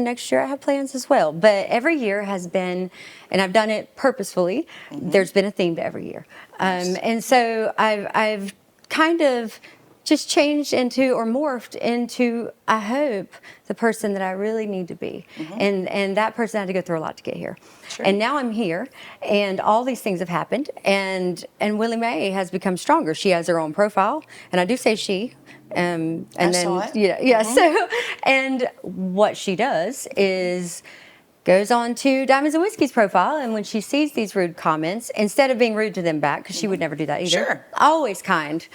next year I have plans as well. But every year has been, and I've done it purposefully. There's been a theme to every year, and so I've kind of just changed into or morphed into, I hope, the person that I really need to be. And that person had to go through a lot to get here. Sure. And now I'm here, and all these things have happened, and Willie Mae has become stronger. She has her own profile, and I do say she. And I then saw it. yeah. So, and what she does is goes on to Diamonds and Whiskey's profile, and when she sees these rude comments, instead of being rude to them back, because she would never do that either. Sure. Always kind.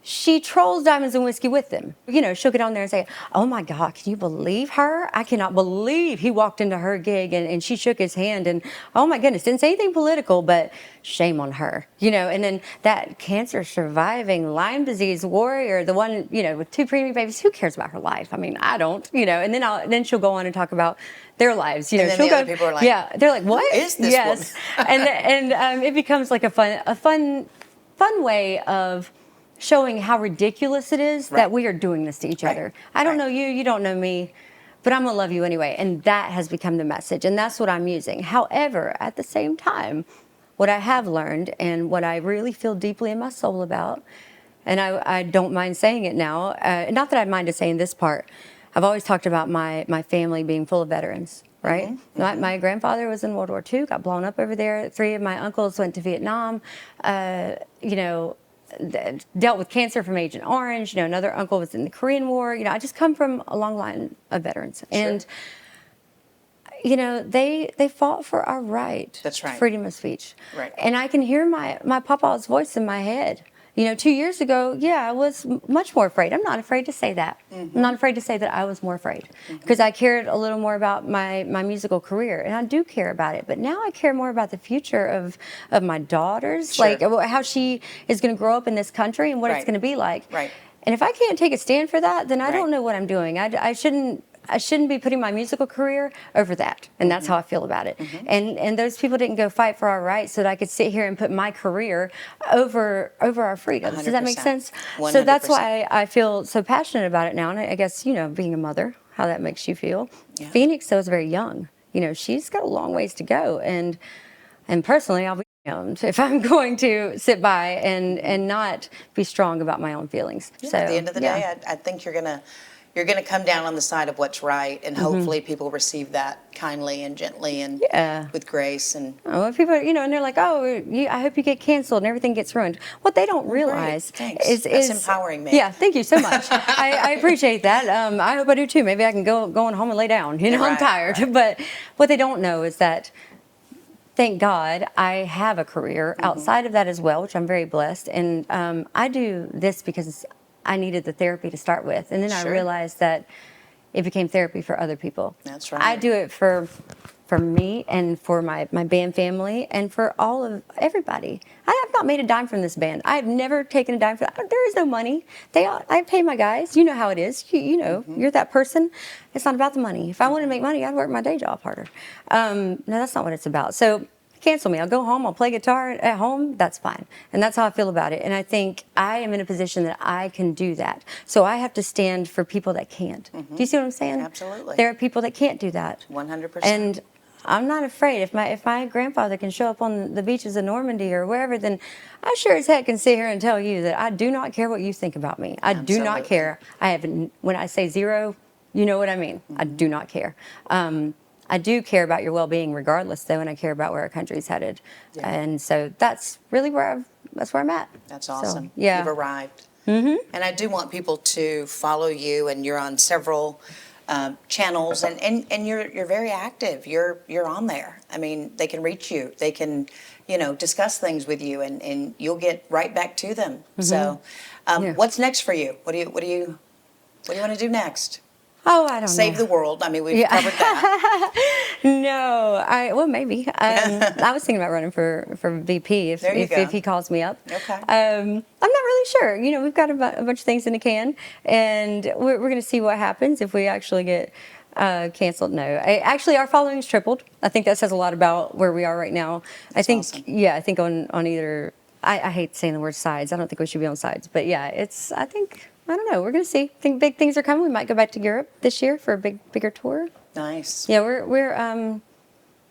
She trolls Diamonds and Whiskey with them. She'll get on there and say, oh my God, can you believe her? I cannot believe he walked into her gig and she shook his hand, and oh my goodness, didn't say anything political, but shame on her. And then that cancer surviving Lyme disease warrior, the one, with 2 preemie babies, who cares about her life? I mean, I don't, and then she'll go on and talk about their lives. And then she'll the other people are like, yeah, they're like, what? Who is this woman? and it becomes like a fun way of showing how ridiculous it is that we are doing this to each other. I don't know you, you don't know me, but I'm gonna love you anyway. And that has become the message, and that's what I'm using. However, at the same time, what I have learned and what I really feel deeply in my soul about, and I don't mind saying it now, not that I minded saying this part, I've always talked about my family being full of veterans. Right? My grandfather was in World War II, got blown up over there. 3 of my uncles went to Vietnam. Dealt with cancer from Agent Orange. Another uncle was in the Korean War. I just come from a long line of veterans. Sure. And, they fought for our right. That's right. Freedom of speech. Right. And I can hear my papa's voice in my head. 2 years ago, yeah, I was much more afraid. I'm not afraid to say that. I'm not afraid to say that I was more afraid because I cared a little more about my musical career, and I do care about it. But now I care more about the future of my daughters, like how she is going to grow up in this country and what it's going to be like. Right. And if I can't take a stand for that, then I don't know what I'm doing. I shouldn't be putting my musical career over that. And that's how I feel about it. And those people didn't go fight for our rights so that I could sit here and put my career over our freedoms. 100%. Does that make sense? 100%. So that's why I feel so passionate about it now. And I guess, being a mother, how that makes you feel. Yeah. Phoenix, though, is very young. She's got a long ways to go. And personally, I'll be damned if I'm going to sit by and not be strong about my own feelings. Yeah, so at the end of the day, I think you're gonna come down on the side of what's right, and hopefully people receive that kindly and gently and with grace. And people, and they're like, oh, I hope you get canceled and everything gets ruined. What they don't realize is that's empowering me. Yeah, thank you so much. I appreciate that. I hope I do too. Maybe I can go on home and lay down. I'm tired. Right. But what they don't know is that, thank God, I have a career outside of that as well, which I'm very blessed. And I do this because I needed the therapy to start with. And then I realized that it became therapy for other people. That's right. I do it for me and for my band family and for everybody. I have not made a dime from this band. I have never taken a dime from it. There is no money. I pay my guys. You know how it is. You're that person. It's not about the money. If I wanted to make money, I'd work my day job harder. No, that's not what it's about. So cancel me. I'll go home. I'll play guitar at home. That's fine. And that's how I feel about it. And I think I am in a position that I can do that. So I have to stand for people that can't. Do you see what I'm saying? Absolutely. There are people that can't do that. 100%. And I'm not afraid. If my grandfather can show up on the beaches of Normandy or wherever, then I sure as heck can sit here and tell you that I do not care what you think about me. I do not care. When I say zero, you know what I mean. I do not care. I do care about your well-being regardless, though, and I care about where our country's headed. Yeah. And so that's really where I'm at. That's awesome. So, yeah. You've arrived. And I do want people to follow you, and you're on several channels, and you're very active. You're on there. I mean, they can reach you. They can, discuss things with you, and you'll get right back to them. So, what's next for you? What do you want to do next? Oh, I don't know. Save the world. I mean, we've covered that. No, maybe. I was thinking about running for VP if he calls me up. Okay. I'm not really sure. We've got a bunch of things in the can, and we're going to see what happens if we actually get canceled. No, actually, our following's tripled. I think that says a lot about where we are right now. That's awesome. I think on either. I hate saying the word sides. I don't think we should be on sides, but yeah, I don't know. We're going to see. I think big things are coming. We might go back to Europe this year for a bigger tour. Nice. Yeah, we were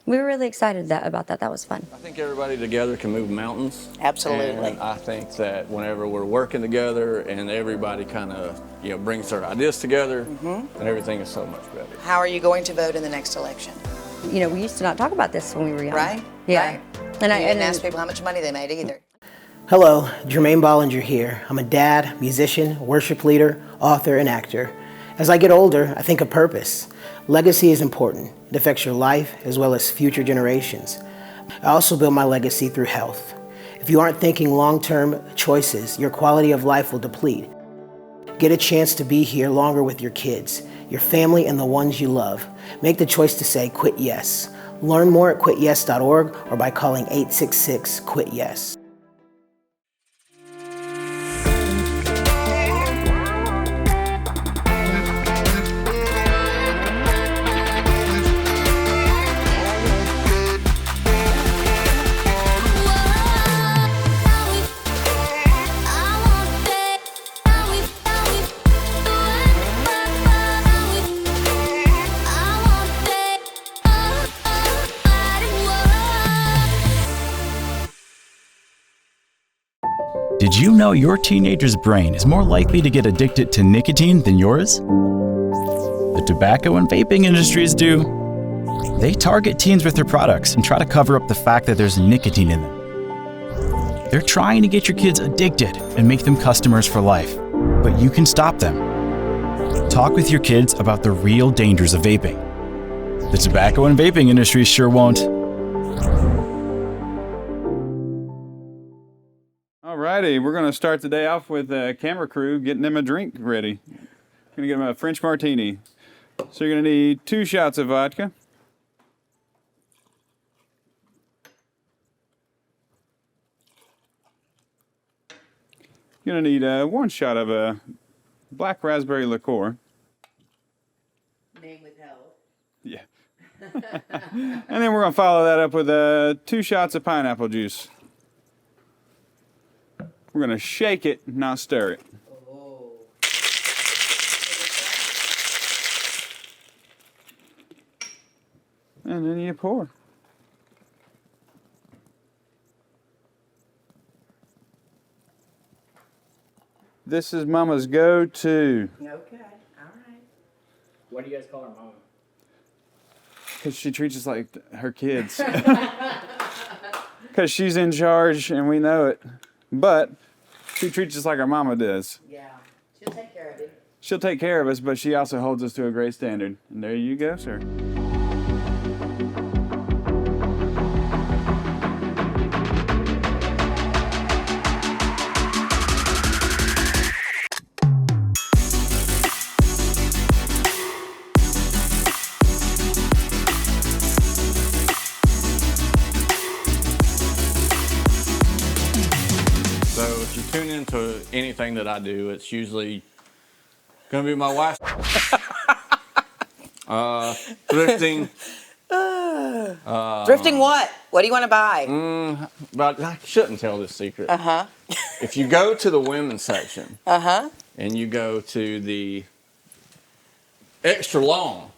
really excited about that. That was fun. I think everybody together can move mountains. Absolutely. And I think that whenever we're working together and everybody kind of brings their ideas together, then everything is so much better. How are you going to vote in the next election? We used to not talk about this when we were young. Right. Yeah. Right. And I didn't ask people how much money they made either. Hello, Jermaine Bollinger here. I'm a dad, musician, worship leader, author, and actor. As I get older, I think of purpose. Legacy is important. It affects your life as well as future generations. I also build my legacy through health. If you aren't thinking long-term choices, your quality of life will deplete. Get a chance to be here longer with your kids, your family, and the ones you love. Make the choice to say quit yes. Learn more at quityes.org or by calling 866-QUIT-YES. Did you know your teenager's brain is more likely to get addicted to nicotine than yours? The tobacco and vaping industries do. They target teens with their products and try to cover up the fact that there's nicotine in them. They're trying to get your kids addicted and make them customers for life, but you can stop them. Talk with your kids about the real dangers of vaping. The tobacco and vaping industries sure won't. righty, we're going to start the day off with the camera crew getting them a drink ready. Going to get them a French martini. So you're going to need 2 shots of vodka. You're going to need 1 shot of black raspberry liqueur. Name withheld. Yeah. And then we're going to follow that up with 2 shots of pineapple juice. We're going to shake it, not stir it. Oh. And then you pour. This is Mama's go-to. Okay, all right. What do you guys call her mama? Because she treats us like her kids. Because she's in charge and we know it. But she treats us like our mama does. Yeah, she'll take care of it. She'll take care of us, but she also holds us to a great standard. And there you go, sir. So if you tune into anything that I do, it's usually gonna be my wife. Thrifting. Thrifting what? What do you want to buy? But I shouldn't tell this secret. Uh-huh. If you go to the women's section Uh-huh. and you go to the extra long,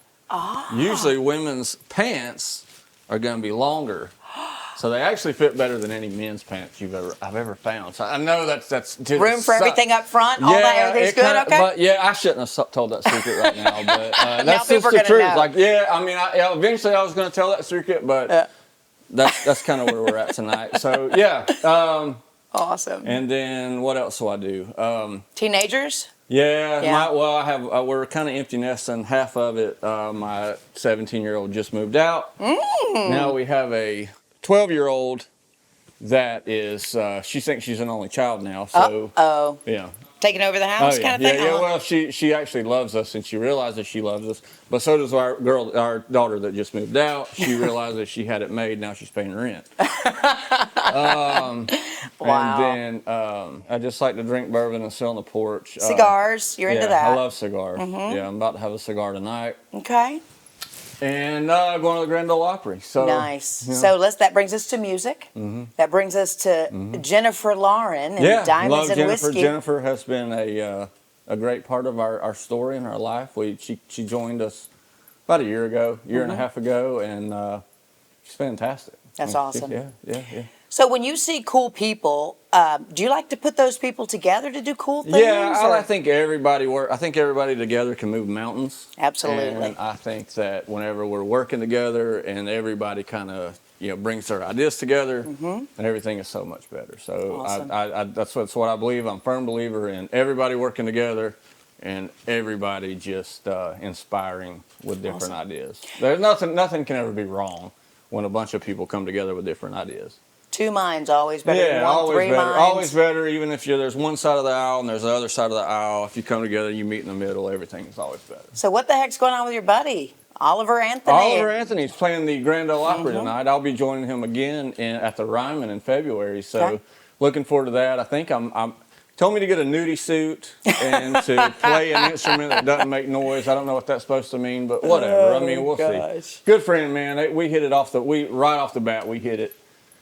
usually women's pants are gonna be longer. So they actually fit better than any men's pants I've ever found. So I know that's room for everything up front. All that everything's good. Okay. But yeah, I shouldn't have told that secret right now. But that's people just the are gonna truth. know. Like I mean, eventually I was going to tell that secret, but that's kind of where we're at tonight. So yeah. Awesome. And then what else do I do? Teenagers. Yeah. I have. We're kind of empty nesting. Half of it. My 17-year-old just moved out. Now we have a 12-year-old that is, she thinks she's an only child now, so. Yeah. Taking over the house kind of thing? Yeah, well, she actually loves us, and she realizes she loves us, but so does our daughter that just moved out. She realizes she had it made, now she's paying rent. Wow. And then I just like to drink bourbon and sit on the porch. Cigars, you're into that? I love cigars. Yeah, I'm about to have a cigar tonight. Okay. And going to the Grand Ole Opry. So, nice. Yeah. So that brings us to music. That brings us to Jennifer Lauren and Diamonds and Whiskey. Jennifer has been a great part of our story and our life. She joined us about a year and a half ago, and she's fantastic. That's awesome. Yeah. So when you see cool people, do you like to put those people together to do cool things? Yeah, I think everybody together can move mountains. Absolutely. And I think that whenever we're working together and everybody kind of brings their ideas together, and everything is so much better. So awesome. that's what I believe. I'm a firm believer in everybody working together and everybody just inspiring with different ideas. There's nothing can ever be wrong when a bunch of people come together with different ideas. 2 minds always better than one. Always 3 better. minds. Always better. Even if there's one side of the aisle and there's the other side of the aisle, if you come together, you meet in the middle. Everything is always better. So what the heck's going on with your buddy, Oliver Anthony? Oliver Anthony's playing the Grand Ole Opry tonight. I'll be joining him again at the Ryman in February. So looking forward to that. I think I'm told me to get a nudie suit and to play an instrument that doesn't make noise. I don't know what that's supposed to mean, but whatever. I mean, we'll see. Good friend, man. We hit it right off the bat. We hit it.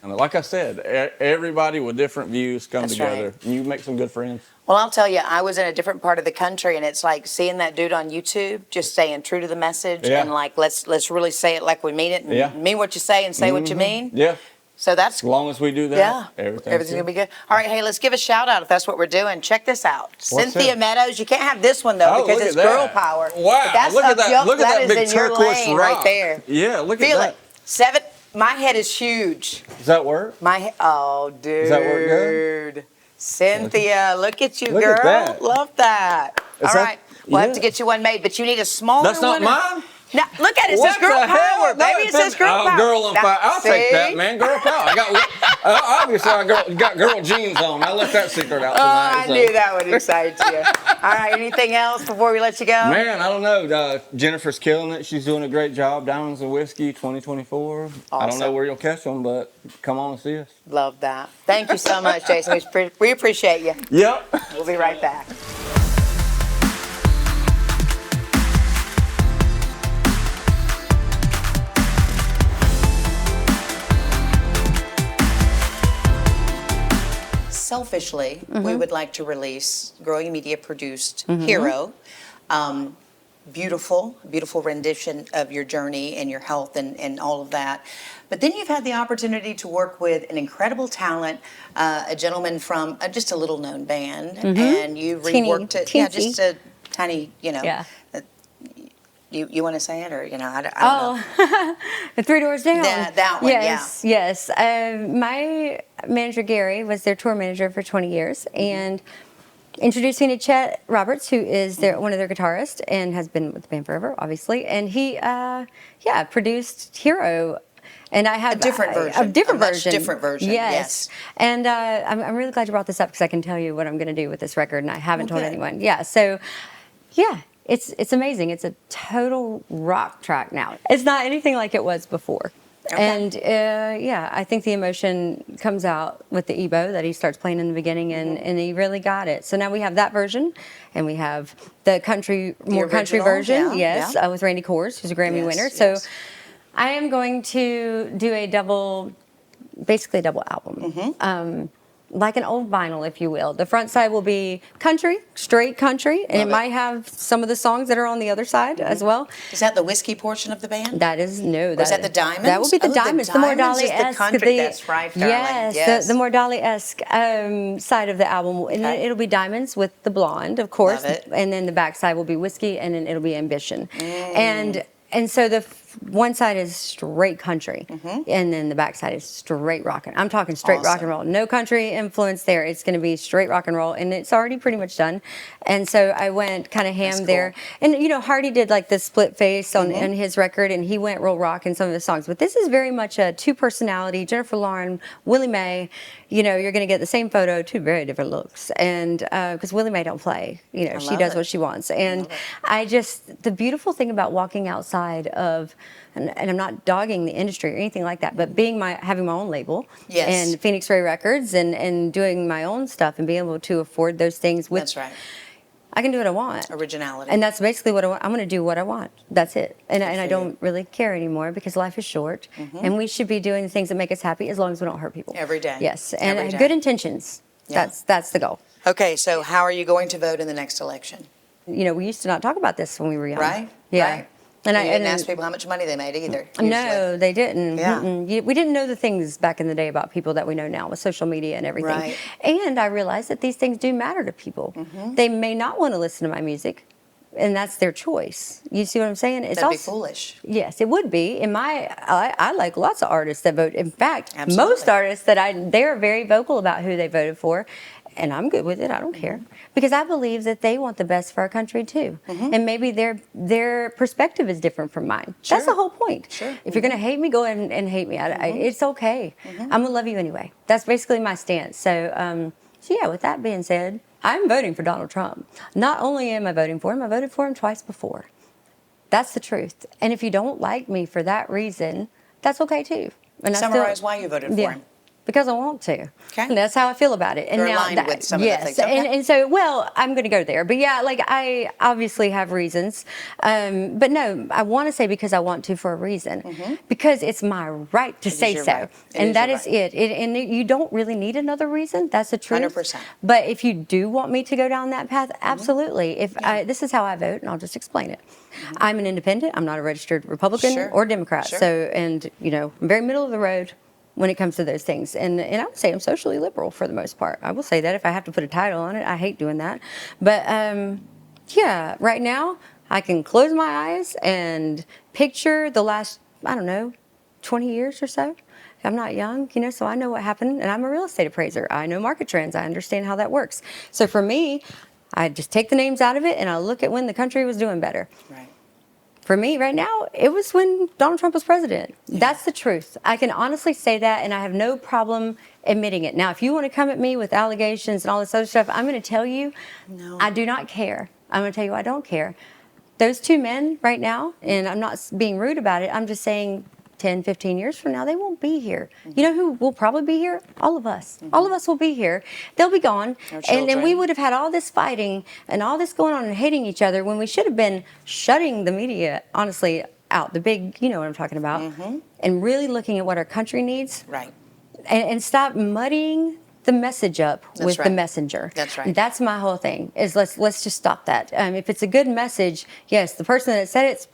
And like I said, everybody with different views come together. Right. And you make some good friends. Well, I'll tell you, I was in a different part of the country, and it's like seeing that dude on YouTube, just staying true to the message, and like let's really say it like we mean it, and mean what you say and say what you mean. Yeah. So that's as long as we do that. Everything's gonna be good. All right, hey, let's give a shout out if that's what we're doing. Check this out, What's Cynthia that? Meadows. You can't have this one though because it's girl power. Wow! But that's look at that! Look at that is big in your turquoise lane rock right there. Yeah, look Feel at that. it. 7. My head is huge. Does that work? Oh, dude. Does that work good? Cynthia, look at you, Look girl. at that. Love that. All right. We'll have to get you one made, but you need a smaller one. That's not mine? Now, look at it. It What says girl the hell? power. No, Baby, it says girl power. Girl on fire. I'll take that, See? man. Girl power. I got obviously I got girl jeans on. I let that secret out tonight. I knew that would excite you. All right, anything else before we let you go? Man, I don't know. Jennifer's killing it. She's doing a great job. Diamonds and Whiskey 2024. I don't know where you'll catch them, but come on and see us. Love that. Thank you so much, Jason. We appreciate you. Yep. We'll be right back. Selfishly, we would like to release Growing Media produced Hero. Beautiful rendition of your journey and your health and all of that. But then you've had the opportunity to work with an incredible talent, a gentleman from just a little known band, and you reworked it. Yeah, just a tiny, Yeah. You want to say it, or I don't know. The Three Doors Down. That one, yes. My manager Gary was their tour manager for 20 years, and introduced me to Chet Roberts, who is one of their guitarists and has been with the band forever, obviously. And he, produced Hero. And I have a different version. Much different version. Yes. And I'm really glad you brought this up because I can tell you what I'm going to do with this record, and I haven't told anyone. Yeah. So, yeah. It's amazing. It's a total rock track now. It's not anything like it was before. Okay. And I think the emotion comes out with the EBO that he starts playing in the beginning, and he really got it. So now we have that version, and we have the country version, with Randy Coors, who's a Grammy winner. So I am going to do basically a double album. Like an old vinyl, if you will. The front side will be country, straight country, and it might have some of the songs that are on the other side as well. Is that the whiskey portion of the band? That is Or is that the Diamonds? That will be the Diamonds. The more Dolly-esque. The country, that's right, darling. Yes. The more Dolly-esque side of the album. And then it'll be Diamonds with the blonde, of course. Love it. And then the back side will be whiskey, and then it'll be Ambition. And so the one side is straight country, and then the back side is straight rockin'. I'm talking straight rock and roll. No country influence there. It's going to be straight rock and roll, and it's already pretty much done. And so I went kind of ham there. And, Hardy did like the split face on his record, and he went real rock in some of the songs. But this is very much a two-personality, Jennifer Lauren, Willie Mae. You're going to get the same photo, two very different looks. And because Willie Mae don't play, she does what she wants. And the beautiful thing about walking outside of, and I'm not dogging the industry or anything like that, but having my own label and Phoenix Ray Records and doing my own stuff and being able to afford those things with. That's right. I can do what I want. Originality. And that's basically what I want. I'm going to do what I want. That's it. And I don't really care anymore because life is short, and we should be doing the things that make us happy as long as we don't hurt people. Every day. Yes. And good intentions. Yeah. That's the goal. Okay, so how are you going to vote in the next election? We used to not talk about this when we were young. Right? Yeah. Right. And I didn't ask people how much money they made either. Usually. No, they didn't. Yeah. We didn't know the things back in the day about people that we know now with social media and everything. Right. And I realized that these things do matter to people. They may not want to listen to my music, and that's their choice. You see what I'm saying? That'd be foolish. Yes, it would be. I like lots of artists that vote. In fact, most artists they're very vocal about who they voted for. And I'm good with it. I don't care. Because I believe that they want the best for our country, too. And maybe their perspective is different from mine. Sure. That's the whole point. Sure. If you're going to hate me, go ahead and hate me. It's okay. I'm going to love you anyway. That's basically my stance. So with that being said, I'm voting for Donald Trump. Not only am I voting for him, I voted for him twice before. That's the truth. And if you don't like me for that reason, that's okay, too. And Summarize why you voted for him. Because I want to. Okay. And that's how I feel about it. And You're now aligned with some of the things. Okay. And so, I'm going to go there. But I obviously have reasons. But no, I want to say because I want to for a reason. Because it's my right to say so. Right. And that is it. And you don't really need another reason. That's the truth. 100%. But if you do want me to go down that path, absolutely. This is how I vote, and I'll just explain it. I'm an independent. I'm not a registered Republican or Democrat. Sure. So, I'm very middle of the road when it comes to those things. And I would say I'm socially liberal for the most part. I will say that if I have to put a title on it. I hate doing that. But right now I can close my eyes and picture the last, 20 years or so. I'm not young, so I know what happened. And I'm a real estate appraiser. I know market trends. I understand how that works. So for me, I just take the names out of it and I look at when the country was doing better. Right. For me right now, it was when Donald Trump was president. Yeah. That's the truth. I can honestly say that, and I have no problem admitting it. Now, if you want to come at me with allegations and all this other stuff, I'm going to tell you, no. I do not care. I'm going to tell you I don't care. Those two men right now, and I'm not being rude about it, I'm just saying 10, 15 years from now, they won't be here. Mm-hmm. You know who will probably be here? All of us. Mm-hmm. All of us will be here. They'll be gone. And we would have had all this fighting and all this going on and hating each other when we should have been shutting the media, honestly, out. The big, you know what I'm talking about. Mm-hmm. And really looking at what our country needs. Right. And stop muddying the message up with the messenger. That's right. That's my whole thing, is let's just stop that. If it's a good message, yes, the person that said it's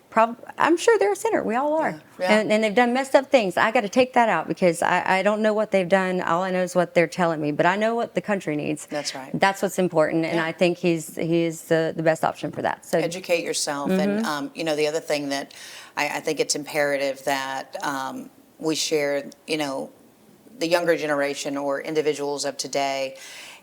I'm sure they're a sinner. We all are. Yeah. And they've done messed up things. I got to take that out because I don't know what they've done. All I know is what they're telling me. But I know what the country needs. That's right. That's what's important. And I think he is the best option for that. So educate yourself. Mm-hmm. And, you know, the other thing that I think it's imperative that we share, you know, the younger generation or individuals of today,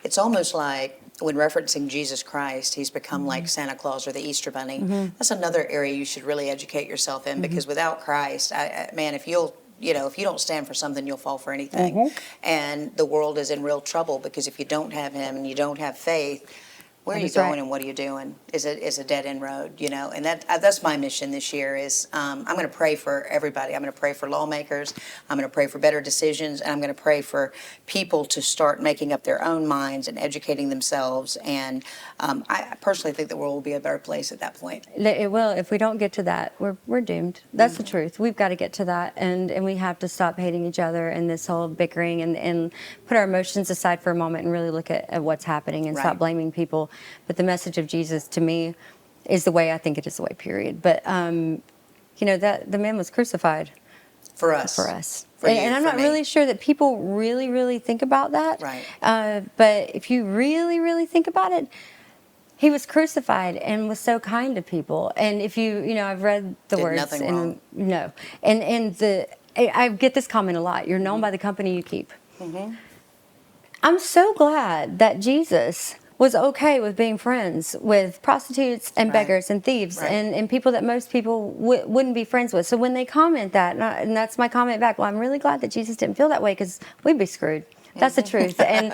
it's almost like when referencing Jesus Christ, he's become mm-hmm. like Santa Claus or the Easter Bunny. Mm-hmm. That's another area you should really educate yourself in, mm-hmm. because without Christ, man, if you don't stand for something, you'll fall for anything. Mm-hmm. And the world is in real trouble because if you don't have him and you don't have faith, where are you going and what are you doing? Is a dead end road, you know? And that's my mission this year is I'm going to pray for everybody. I'm going to pray for lawmakers. I'm going to pray for better decisions. And I'm going to pray for people to start making up their own minds and educating themselves. And I personally think the world will be a better place at that point. It will. If we don't get to that, we're doomed. That's mm-hmm. the truth. We've got to get to that. And we have to stop hating each other and this whole bickering and put our emotions aside for a moment and really look at what's happening and stop blaming people. But the message of Jesus, to me, is the way I think it is the way, period. But, you know, that the man was crucified. For us. For us. For you, and I'm not really sure that people really, really think about that. Right. But if you really, really think about it, he was crucified and was so kind to people. And if you know, I've read the words. Nothing wrong. No. And I get this comment a lot. You're known by the company you keep. Mm-hmm. I'm so glad that Jesus was okay with being friends with prostitutes and beggars and thieves and people that most people wouldn't be friends with. So when they comment that, and that's my comment back, well, I'm really glad that Jesus didn't feel that way because we'd be screwed. That's the truth. And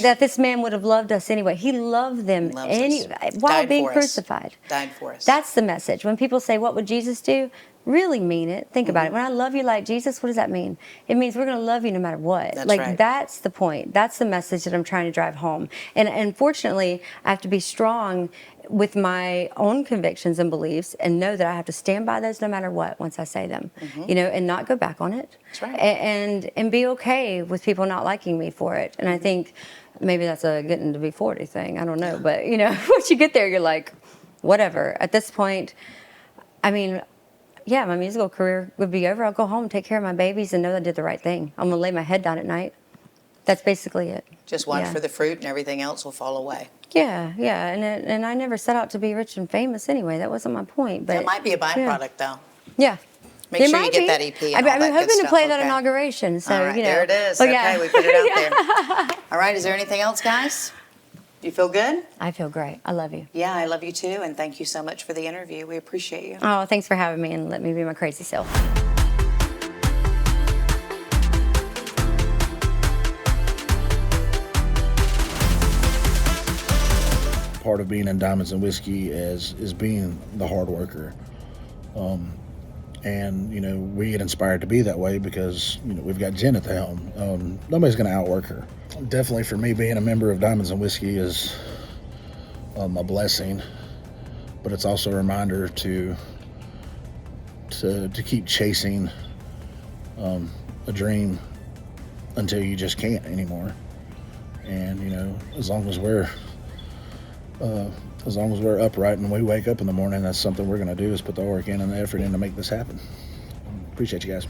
that this man would have loved us anyway. He loved them while being crucified. Died for us. That's the message. When people say, what would Jesus do? Really mean it. Think about it. When I love you like Jesus, what does that mean? It means we're going to love you no matter what. That's the point. That's the message that I'm trying to drive home. And unfortunately, I have to be strong with my own convictions and beliefs and know that I have to stand by those no matter what once I say them, you know, and not go back on it. That's right. And be okay with people not liking me for it. And I think maybe that's a getting to be 40 thing. I don't know. But, you know, once you get there, you're like, whatever. At this point, I mean, yeah, my musical career would be over. I'll go home, take care of my babies, and know that I did the right thing. I'm going to lay my head down at night. That's basically it. Just watch for the fruit and everything else will fall away. Yeah. And I never set out to be rich and famous anyway. That wasn't my point. But it might be a byproduct, though. Yeah. Make sure you get that EP. And I'm hoping to play that inauguration. So, all right, you know. there it is. Okay, we put it out there. All right, is there anything else, guys? Do you feel good? I feel great. I love you. Yeah, I love you too, and thank you so much for the interview. We appreciate you. Oh, thanks for having me and let me be my crazy self. Part of being in Diamonds and Whiskey is being the hard worker. And, you know, we get inspired to be that way because, you know, we've got Jen at the helm. Nobody's going to outwork her. Definitely for me, being a member of Diamonds and Whiskey is a blessing, but it's also a reminder to keep chasing a dream until you just can't anymore. And, you know, as long as we're upright and we wake up in the morning, that's something we're going to do is put the work in and the effort in to make this happen. Appreciate you guys.